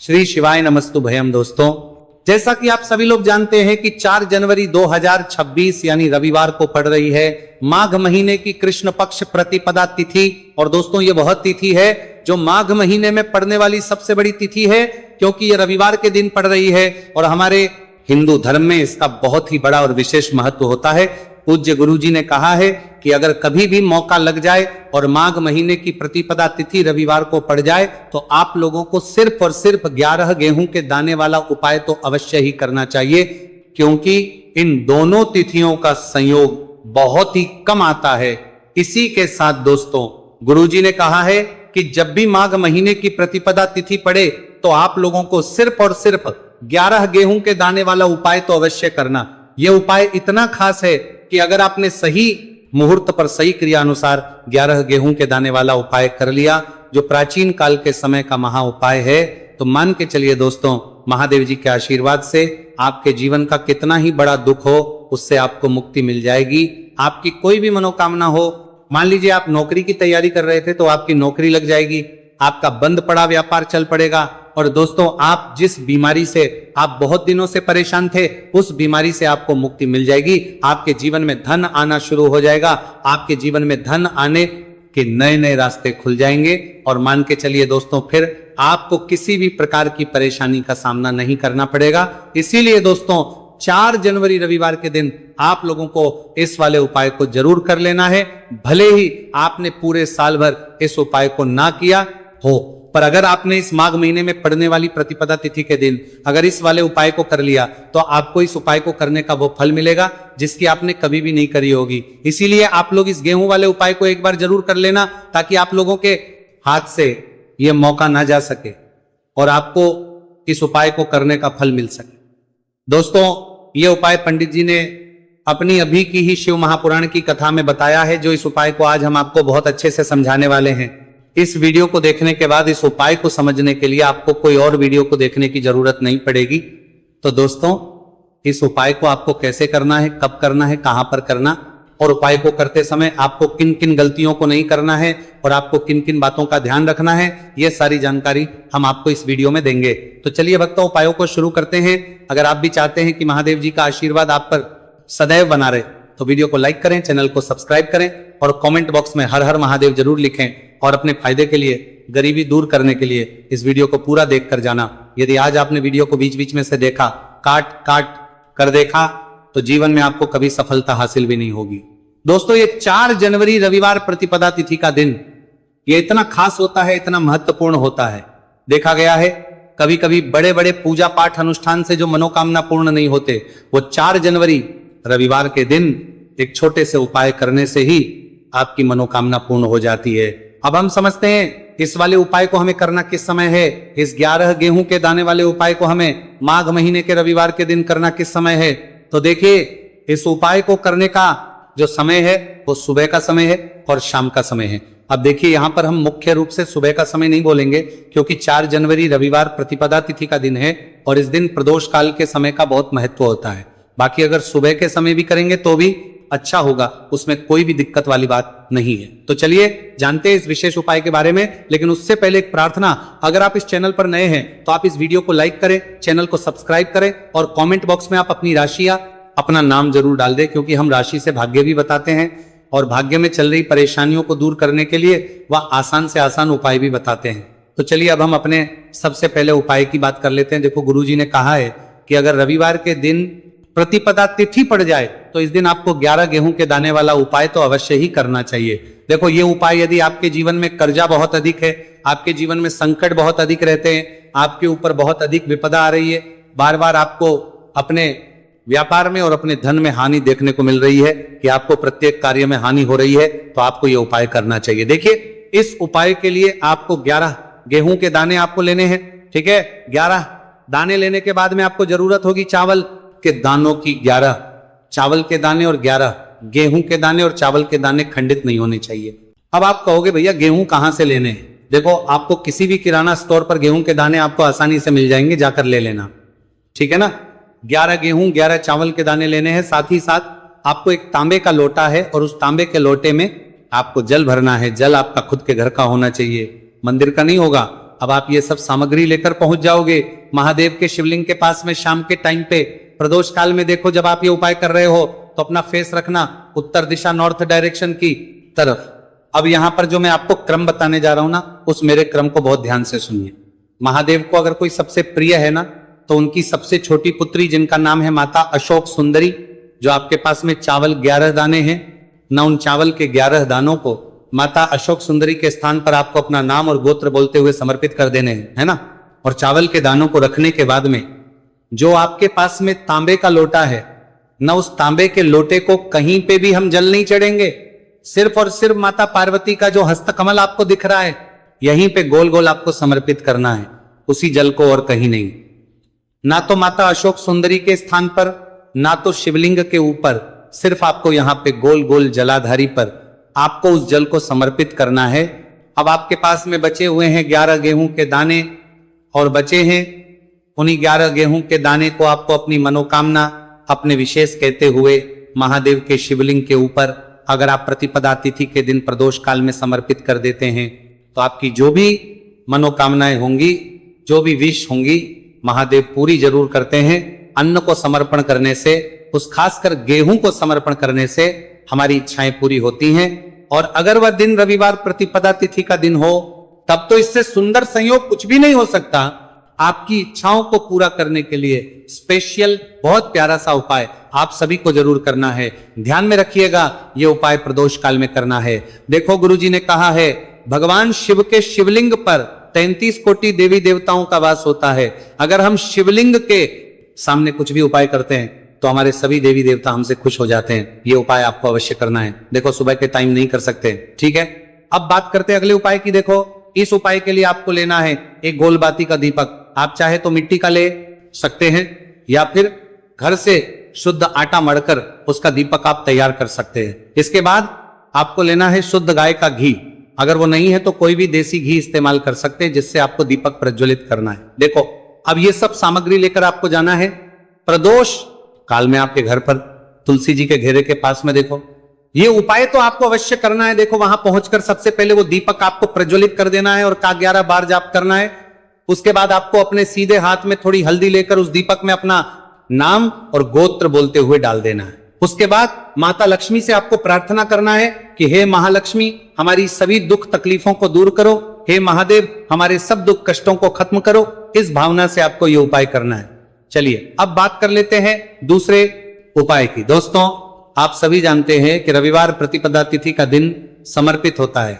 श्री शिवाय नमस्तुभयम। दोस्तों, जैसा कि आप सभी लोग जानते हैं कि 4 जनवरी 2026 यानी रविवार को पड़ रही है माघ महीने की कृष्ण पक्ष प्रतिपदा तिथि। और दोस्तों, ये वह तिथि है जो माघ महीने में पड़ने वाली सबसे बड़ी तिथि है, क्योंकि ये रविवार के दिन पड़ रही है और हमारे हिंदू धर्म में इसका बहुत ही बड़ा और विशेष महत्व होता है। पूज्य गुरु जी ने कहा है कि अगर कभी भी मौका लग जाए और माघ महीने की प्रतिपदा तिथि रविवार को पड़ जाए तो आप लोगों को सिर्फ और सिर्फ 11 गेहूं के दाने वाला उपाय तो अवश्य ही करना चाहिए, क्योंकि इन दोनों तिथियों का संयोग बहुत ही कम आता है। इसी के साथ दोस्तों, गुरु जी ने कहा है कि जब भी माघ महीने की प्रतिपदा तिथि पड़े तो आप लोगों को सिर्फ और सिर्फ 11 गेहूं के दाने वाला उपाय तो अवश्य करना। यह उपाय इतना खास है कि अगर आपने सही मुहूर्त पर सही क्रिया अनुसार 11 गेहूं के दाने वाला उपाय कर लिया, जो प्राचीन काल के समय का महा उपाय है, तो मान के चलिए दोस्तों, महादेव जी के आशीर्वाद से आपके जीवन का कितना ही बड़ा दुख हो उससे आपको मुक्ति मिल जाएगी। आपकी कोई भी मनोकामना हो, मान लीजिए आप नौकरी की तैयारी कर रहे थे तो आपकी नौकरी लग जाएगी, आपका बंद पड़ा व्यापार चल पड़ेगा। और दोस्तों, आप जिस बीमारी से आप बहुत दिनों से परेशान थे उस बीमारी से आपको मुक्ति मिल जाएगी। आपके जीवन में धन आना शुरू हो जाएगा, आपके जीवन में धन आने के नए नए रास्ते खुल जाएंगे। और मान के चलिए दोस्तों, फिर आपको किसी भी प्रकार की परेशानी का सामना नहीं करना पड़ेगा। इसीलिए दोस्तों, 4 जनवरी रविवार के दिन आप लोगों को इस वाले उपाय को जरूर कर लेना है, भले ही आपने पूरे साल भर इस उपाय को ना किया हो। पर अगर आपने इस माघ महीने में पड़ने वाली प्रतिपदा तिथि के दिन अगर इस वाले उपाय को कर लिया तो आपको इस उपाय को करने का वो फल मिलेगा जिसकी आपने कभी भी नहीं करी होगी। इसीलिए आप लोग इस गेहूं वाले उपाय को एक बार जरूर कर लेना, ताकि आप लोगों के हाथ से यह मौका ना जा सके और आपको इस उपाय को करने का फल मिल सके। दोस्तों, यह उपाय पंडित जी ने अपनी अभी की ही शिव महापुराण की कथा में बताया है, जो इस उपाय को आज हम आपको बहुत अच्छे से समझाने वाले हैं। इस वीडियो को देखने के बाद इस उपाय को समझने के लिए आपको कोई और वीडियो को देखने की जरूरत नहीं पड़ेगी। तो दोस्तों, इस उपाय को आपको कैसे करना है, कब करना है, कहां पर करना, और उपाय को करते समय आपको किन किन गलतियों को नहीं करना है और आपको किन किन बातों का ध्यान रखना है, यह सारी जानकारी हम आपको इस वीडियो में देंगे। तो चलिए भक्तों, उपायों को शुरू करते हैं। अगर आप भी चाहते हैं कि महादेव जी का आशीर्वाद आप पर सदैव बना रहे तो वीडियो को लाइक करें, चैनल को सब्सक्राइब करें और कमेंट बॉक्स में हर हर महादेव जरूर लिखें। और अपने फायदे के लिए, गरीबी दूर करने के लिए इस वीडियो को पूरा देख कर जाना। यदि आज आपने वीडियो को बीच बीच में से देखा, काट काट कर देखा, तो जीवन में आपको कभी सफलता हासिल भी नहीं होगी। दोस्तों, ये 4 जनवरी रविवार प्रतिपदा तिथि का दिन ये इतना खास होता है, इतना महत्वपूर्ण होता है। देखा गया है कभी कभी बड़े बड़े पूजा पाठ अनुष्ठान से जो मनोकामना पूर्ण नहीं होते, वो 4 जनवरी रविवार के दिन एक छोटे से उपाय करने से ही आपकी मनोकामना पूर्ण हो जाती है। अब हम समझते हैं इस वाले उपाय को हमें करना किस समय है। इस 11 गेहूं के दाने वाले उपाय को हमें माघ महीने के रविवार के दिन करना किस समय है। तो देखिए, इस उपाय को करने का जो समय है वो सुबह का समय है और शाम का समय है। अब देखिए, यहां पर हम मुख्य रूप से सुबह का समय नहीं बोलेंगे, क्योंकि 4 जनवरी रविवार प्रतिपदा तिथि का दिन है और इस दिन प्रदोष काल के समय का बहुत महत्व होता है। बाकी अगर सुबह के समय भी करेंगे तो भी अच्छा होगा, उसमें कोई भी दिक्कत वाली बात नहीं है। तो चलिए जानते हैं इस विशेष उपाय के बारे में। लेकिन उससे पहले एक प्रार्थना, अगर आप इस चैनल पर नए हैं तो आप इस वीडियो को लाइक करें, चैनल को सब्सक्राइब करें और कमेंट बॉक्स में आप अपनी राशि या अपना नाम जरूर डाल दें, क्योंकि हम राशि से भाग्य भी बताते हैं और भाग्य में चल रही परेशानियों को दूर करने के लिए वह आसान से आसान उपाय भी बताते हैं। तो चलिए अब हम अपने सबसे पहले उपाय की बात कर लेते हैं। देखो, गुरु जी ने कहा है कि अगर रविवार के दिन प्रतिपदा तिथि पड़ जाए तो इस दिन आपको 11 गेहूं के दाने वाला उपाय तो अवश्य ही करना चाहिए। देखो, ये उपाय यदि आपके जीवन में कर्जा बहुत अधिक है, आपके जीवन में संकट बहुत अधिक रहते हैं, आपके ऊपर बहुत अधिक विपदा आ रही है, बार बार आपको अपने व्यापार में और अपने धन में हानि देखने को मिल रही है कि आपको प्रत्येक कार्य में हानि हो रही है, तो आपको यह उपाय करना चाहिए। देखिए, इस उपाय के लिए आपको 11 गेहूं के दाने आपको लेने हैं। ठीक है, 11 दाने लेने के बाद में आपको जरूरत होगी चावल के दानों की। 11 चावल के दाने और 11 गेहूं के दाने, और चावल के दाने खंडित नहीं होने चाहिए। अब आप कहोगे भैया गेहूं कहां से लेने हैं। देखो, आपको किसी भी किराना स्टोर पर गेहूं के दाने आपको आसानी से मिल जाएंगे, जाकर ले लेना। ठीक है ना, 11 गेहूं 11 चावल के दाने लेने हैं। साथ ही साथ आपको एक तांबे का लोटा है और उस तांबे के लोटे में आपको जल भरना है। जल आपका खुद के घर का होना चाहिए, मंदिर का नहीं होगा। अब आप ये सब सामग्री लेकर पहुंच जाओगे महादेव के शिवलिंग के पास में शाम के टाइम पे। प्रदोष काल में देखो, जब आप ये उपाय कर रहे हो तो अपना फेस रखना उत्तर दिशा, नॉर्थ डायरेक्शन की तरफ। अब यहां पर जो मैं आपको क्रम बताने जा रहा हूं ना, उस मेरे क्रम को बहुत ध्यान से सुनिए। महादेव को अगर कोई सबसे प्रिय है ना, तो उनकी सबसे छोटी पुत्री जिनका नाम है माता अशोक सुंदरी, जो आपके पास में चावल 11 दाने हैं ना, उन चावल के 11 दानों को माता अशोक सुंदरी के स्थान पर आपको अपना नाम और गोत्र बोलते हुए समर्पित कर देने हैं, है ना। और चावल के दानों को रखने के बाद में जो आपके पास में तांबे का लोटा है ना, उस तांबे के लोटे को कहीं पे भी हम जल नहीं चढ़ेंगे, सिर्फ और सिर्फ माता पार्वती का जो हस्तकमल आपको दिख रहा है यहीं पे गोल गोल आपको समर्पित करना है, उसी जल को, और कहीं नहीं। ना तो माता अशोक सुंदरी के स्थान पर, ना तो शिवलिंग के ऊपर, सिर्फ आपको यहां पे गोल गोल जलाधारी पर आपको उस जल को समर्पित करना है। अब आपके पास में बचे हुए हैं 11 गेहूं के दाने और बचे हैं, उन्हीं 11 गेहूं के दाने को आपको अपनी मनोकामना, अपने विशेष कहते हुए महादेव के शिवलिंग के ऊपर अगर आप प्रतिपदा तिथि के दिन प्रदोष काल में समर्पित कर देते हैं तो आपकी जो भी मनोकामनाएं होंगी, जो भी विश होंगी, महादेव पूरी जरूर करते हैं। अन्न को समर्पण करने से, उस खासकर गेहूं को समर्पण करने से हमारी इच्छाएं पूरी होती हैं। और अगर वह दिन रविवार प्रतिपदा तिथि का दिन हो, तब तो इससे सुंदर संयोग कुछ भी नहीं हो सकता। आपकी इच्छाओं को पूरा करने के लिए स्पेशल बहुत प्यारा सा उपाय आप सभी को जरूर करना है। ध्यान में रखिएगा, यह उपाय प्रदोष काल में करना है। देखो, गुरुजी ने कहा है भगवान शिव के शिवलिंग पर 33 कोटि देवी देवताओं का वास होता है। अगर हम शिवलिंग के सामने कुछ भी उपाय करते हैं तो हमारे सभी देवी देवता हमसे खुश हो जाते हैं। ये उपाय आपको अवश्य करना है। देखो, सुबह के टाइम नहीं कर सकते, ठीक है। अब बात करते हैं अगले उपाय की। देखो, इस उपाय के लिए आपको लेना है एक गोलबाती का दीपक। आप चाहे तो मिट्टी का ले सकते हैं या फिर घर से शुद्ध आटा मढ़कर उसका दीपक आप तैयार कर सकते हैं। इसके बाद आपको लेना है शुद्ध गाय का घी। अगर वो नहीं है तो कोई भी देसी घी इस्तेमाल कर सकते हैं, जिससे आपको दीपक प्रज्वलित करना है। देखो, अब ये सब सामग्री लेकर आपको जाना है प्रदोष काल में आपके घर पर तुलसी जी के घेरे के पास में। देखो, ये उपाय तो आपको अवश्य करना है। देखो, वहां पहुंचकर सबसे पहले वो दीपक आपको प्रज्वलित कर देना है और का 11 बार जाप करना है। उसके बाद आपको अपने सीधे हाथ में थोड़ी हल्दी लेकर उस दीपक में अपना नाम और गोत्र बोलते हुए डाल देना है। उसके बाद माता लक्ष्मी से आपको प्रार्थना करना है कि हे महालक्ष्मी, हमारी सभी दुख तकलीफों को दूर करो। हे महादेव, हमारे सब दुख कष्टों को खत्म करो। इस भावना से आपको यह उपाय करना है। चलिए, अब बात कर लेते हैं दूसरे उपाय की। दोस्तों, आप सभी जानते हैं कि रविवार प्रतिपदा तिथि का दिन समर्पित होता है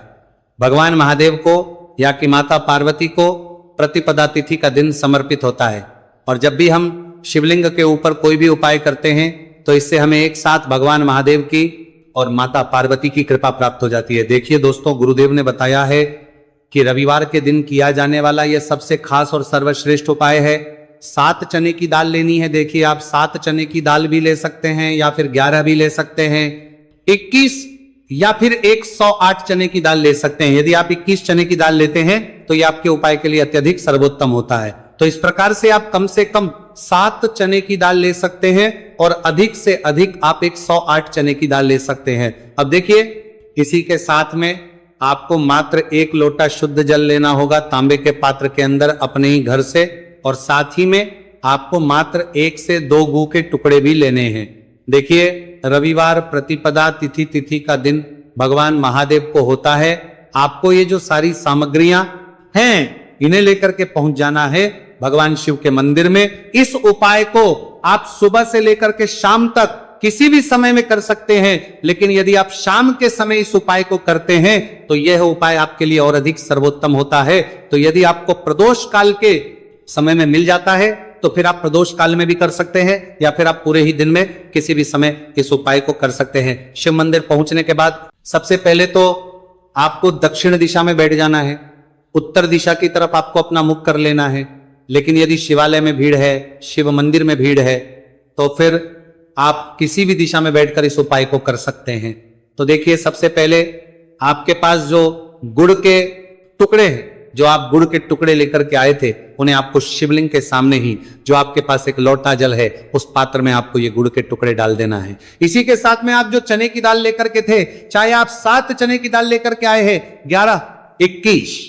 भगवान महादेव को, या कि माता पार्वती को प्रतिपदा तिथि का दिन समर्पित होता है। और जब भी हम शिवलिंग के ऊपर कोई भी उपाय करते हैं तो इससे हमें एक साथ भगवान महादेव की और माता पार्वती की कृपा प्राप्त हो जाती है। देखिए दोस्तों, गुरुदेव ने बताया है कि रविवार के दिन किया जाने वाला यह सबसे खास और सर्वश्रेष्ठ उपाय है। 7 चने की दाल लेनी है। देखिए, आप 7 चने की दाल भी ले सकते हैं या फिर 11 भी ले सकते हैं, 21 या फिर 108 चने की दाल ले सकते हैं। यदि आप 21 चने की दाल लेते हैं तो यह आपके उपाय के लिए अत्यधिक सर्वोत्तम होता है। तो इस प्रकार से आप कम से कम 7 चने की दाल ले सकते हैं और अधिक से अधिक आप 108 चने की दाल ले सकते हैं। अब देखिए, इसी के साथ में आपको मात्र 1 लोटा शुद्ध जल लेना होगा तांबे के पात्र के अंदर अपने ही घर से, और साथ ही में आपको मात्र 1 से 2 गू के टुकड़े भी लेने हैं। देखिए, रविवार प्रतिपदा तिथि का दिन भगवान महादेव को होता है। आपको ये जो सारी सामग्रियां हैं इन्हें लेकर के पहुंच जाना है भगवान शिव के मंदिर में। इस उपाय को आप सुबह से लेकर के शाम तक किसी भी समय में कर सकते हैं, लेकिन यदि आप शाम के समय इस उपाय को करते हैं तो यह उपाय आपके लिए और अधिक सर्वोत्तम होता है। तो यदि आपको प्रदोष काल के समय में मिल जाता है तो फिर आप प्रदोष काल में भी कर सकते हैं, या फिर आप पूरे ही दिन में किसी भी समय इस उपाय को कर सकते हैं। शिव मंदिर पहुंचने के बाद सबसे पहले तो आपको दक्षिण दिशा में बैठ जाना है। उत्तर दिशा की तरफ आपको अपना मुख कर लेना है। लेकिन यदि शिवालय में भीड़ है, शिव मंदिर में भीड़ है, तो फिर आप किसी भी दिशा में बैठकर इस उपाय को कर सकते हैं। तो देखिए, सबसे पहले आपके पास जो गुड़ के टुकड़े हैं, जो आप गुड़ के टुकड़े लेकर के आए थे, उन्हें आपको शिवलिंग के सामने ही, जो आपके पास एक लोटा जल है, उस पात्र में आपको ये गुड़ के टुकड़े डाल देना है। इसी के साथ में आप जो चने की दाल लेकर के थे, चाहे आप 7 चने की दाल लेकर के आए हैं, 11, 21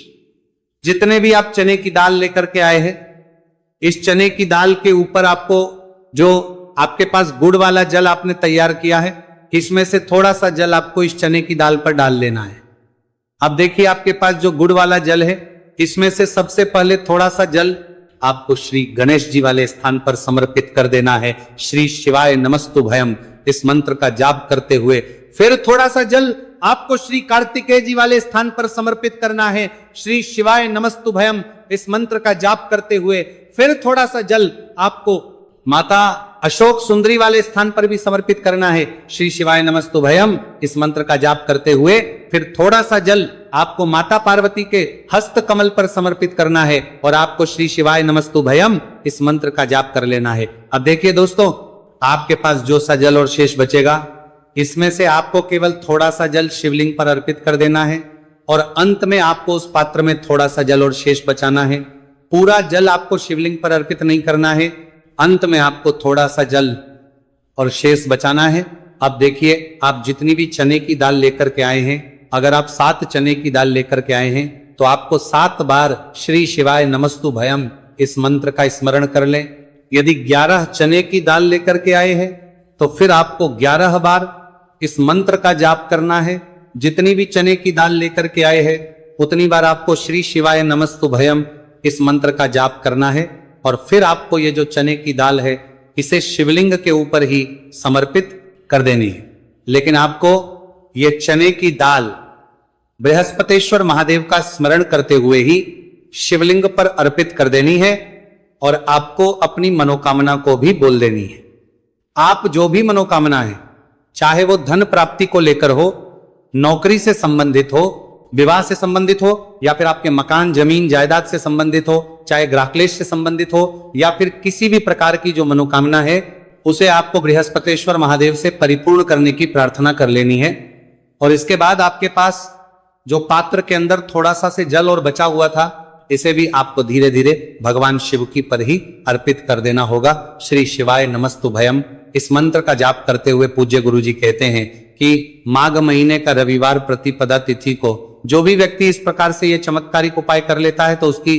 जितने भी आप चने की दाल लेकर के आए हैं, इस चने की दाल के ऊपर आपको जो आपके पास गुड़ वाला जल आपने तैयार किया है, इसमें से थोड़ा सा जल आपको इस चने की दाल पर डाल लेना है। अब देखिए आपके पास जो गुड़ वाला जल है, इसमें से सबसे पहले थोड़ा सा जल आपको श्री गणेश जी वाले स्थान पर समर्पित कर देना है। श्री शिवाय नमस्तुभयम इस मंत्र का जाप करते हुए फिर थोड़ा सा जल आपको श्री कार्तिकेय जी वाले स्थान पर समर्पित करना है। श्री शिवाय नमस्तुभयम इस मंत्र का जाप करते हुए फिर थोड़ा सा जल आपको माता अशोक सुंदरी वाले स्थान पर भी समर्पित करना है। श्री शिवाय नमस्तुभयम इस मंत्र का जाप करते हुए फिर थोड़ा सा जल आपको माता पार्वती के हस्त कमल पर समर्पित करना है और आपको श्री शिवाय नमस्तुभयम इस मंत्र का जाप कर लेना है। अब देखिए दोस्तों, आपके पास जो सा जल और शेष बचेगा, इसमें से आपको केवल थोड़ा सा जल शिवलिंग पर अर्पित कर देना है और अंत में आपको उस पात्र में थोड़ा सा जल और शेष बचाना है। पूरा जल आपको शिवलिंग पर अर्पित नहीं करना है, अंत में आपको थोड़ा सा जल और शेष बचाना है। अब देखिए, आप जितनी भी चने की दाल लेकर के आए हैं, अगर आप 7 चने की दाल लेकर के आए हैं तो आपको 7 बार श्री शिवाय नमस्तुभयम इस मंत्र का स्मरण कर लें। यदि 11 चने की दाल लेकर के आए हैं तो फिर आपको 11 बार इस मंत्र का जाप करना है। जितनी भी चने की दाल लेकर के आए हैं उतनी बार आपको श्री शिवाय नमस्तुभयम इस मंत्र का जाप करना है और फिर आपको ये जो चने की दाल है इसे शिवलिंग के ऊपर ही समर्पित कर देनी है। लेकिन आपको ये चने की दाल बृहस्पतेश्वर महादेव का स्मरण करते हुए ही शिवलिंग पर अर्पित कर देनी है और आपको अपनी मनोकामना को भी बोल देनी है। आप जो भी मनोकामना है, चाहे वो धन प्राप्ति को लेकर हो, नौकरी से संबंधित हो, विवाह से संबंधित हो, या फिर आपके मकान जमीन जायदाद से संबंधित हो, चाहे ग्राहक्लेश से संबंधित हो, या फिर किसी भी प्रकार की जो मनोकामना है उसे आपको बृहस्पतेश्वर महादेव से परिपूर्ण करने की प्रार्थना कर लेनी है। और इसके बाद आपके पास जो पात्र के अंदर थोड़ा सा से जल और बचा हुआ था, इसे भी आपको धीरे धीरे भगवान शिव की पर ही अर्पित कर देना होगा। श्री शिवाय नमस्तुभयम इस मंत्र का जाप करते हुए पूज्य गुरु जी कहते हैं कि माघ महीने का रविवार प्रतिपदा तिथि को जो भी व्यक्ति इस प्रकार से ये चमत्कारिक उपाय कर लेता है तो उसकी